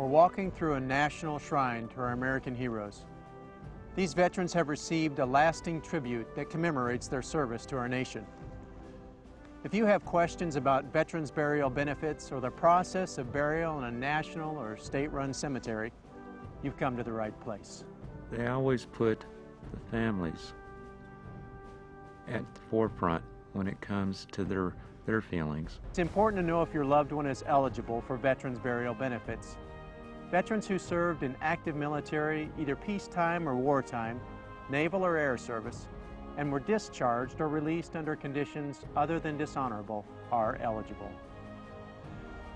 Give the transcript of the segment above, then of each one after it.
We're walking through a national shrine to our American heroes. These veterans have received a lasting tribute that commemorates their service to our nation. If you have questions about veterans burial benefits or the process of burial in a national or state-run cemetery, you've come to the right place. They always put the families at the forefront when it comes to their feelings. It's important to know if your loved one is eligible for veterans burial benefits. Veterans who served in active military, either peacetime or wartime, naval or air service, and were discharged or released under conditions other than dishonorable are eligible.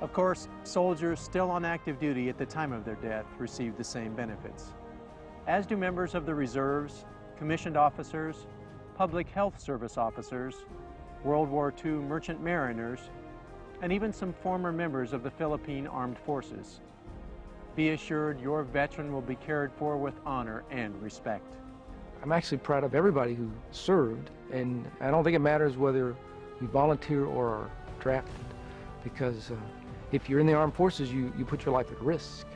Of course, soldiers still on active duty at the time of their death receive the same benefits, as do members of the reserves, commissioned officers, public health service officers, World War II merchant mariners, and even some former members of the Philippine Armed Forces. Be assured your veteran will be cared for with honor and respect. I'm actually proud of everybody who served, and I don't think it matters whether you volunteer or are drafted, because if you're in the armed forces, you put your life at risk.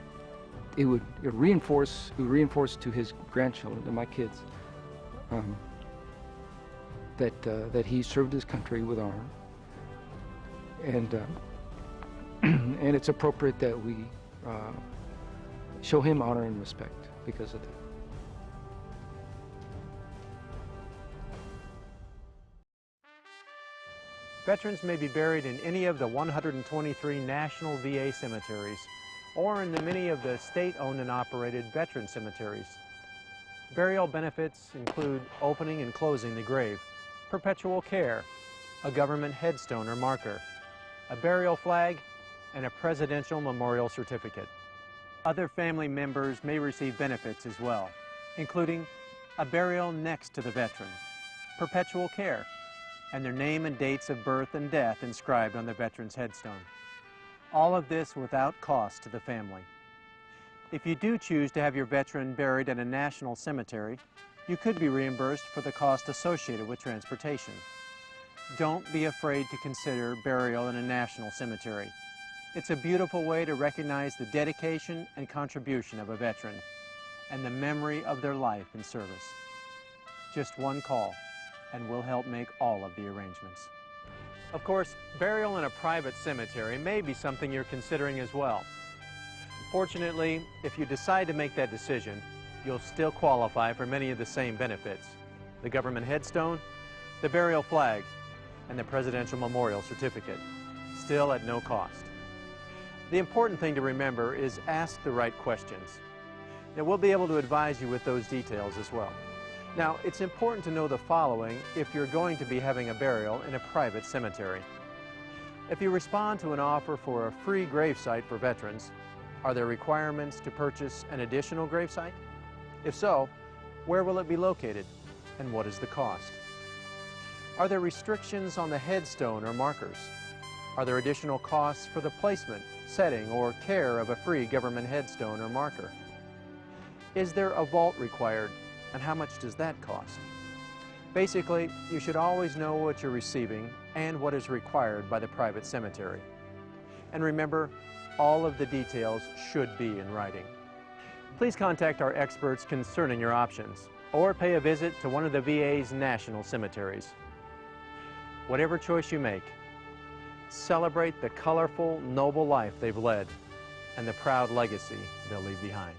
It would reinforce to his grandchildren, to my kids, that he served his country with honor, and and it's appropriate that we show him honor and respect because of that. Veterans may be buried in any of the 123 national VA cemeteries or in the many of the state-owned and operated veteran cemeteries. Burial benefits include opening and closing the grave, perpetual care, a government headstone or marker, a burial flag, and a presidential memorial certificate. Other family members may receive benefits as well, including a burial next to the veteran, perpetual care, and their name and dates of birth and death inscribed on the veteran's headstone. All of this without cost to the family. If you do choose to have your veteran buried at a national cemetery, you could be reimbursed for the cost associated with transportation. Don't be afraid to consider burial in a national cemetery. It's a beautiful way to recognize the dedication and contribution of a veteran and the memory of their life in service. Just one call, and we'll help make all of the arrangements. Of course, burial in a private cemetery may be something you're considering as well. Fortunately, if you decide to make that decision, you'll still qualify for many of the same benefits: the government headstone, the burial flag, and the Presidential Memorial Certificate, still at no cost. The important thing to remember is ask the right questions. Now, we'll be able to advise you with those details as well. Now, it's important to know the following if you're going to be having a burial in a private cemetery. If you respond to an offer for a free gravesite for veterans, are there requirements to purchase an additional gravesite? If so, where will it be located, and what is the cost? Are there restrictions on the headstone or markers? Are there additional costs for the placement, setting, or care of a free government headstone or marker? Is there a vault required, and how much does that cost? Basically, you should always know what you're receiving and what is required by the private cemetery. And remember, all of the details should be in writing. Please contact our experts concerning your options, or pay a visit to one of the VA's national cemeteries. Whatever choice you make, celebrate the colorful, noble life they've led and the proud legacy they'll leave behind.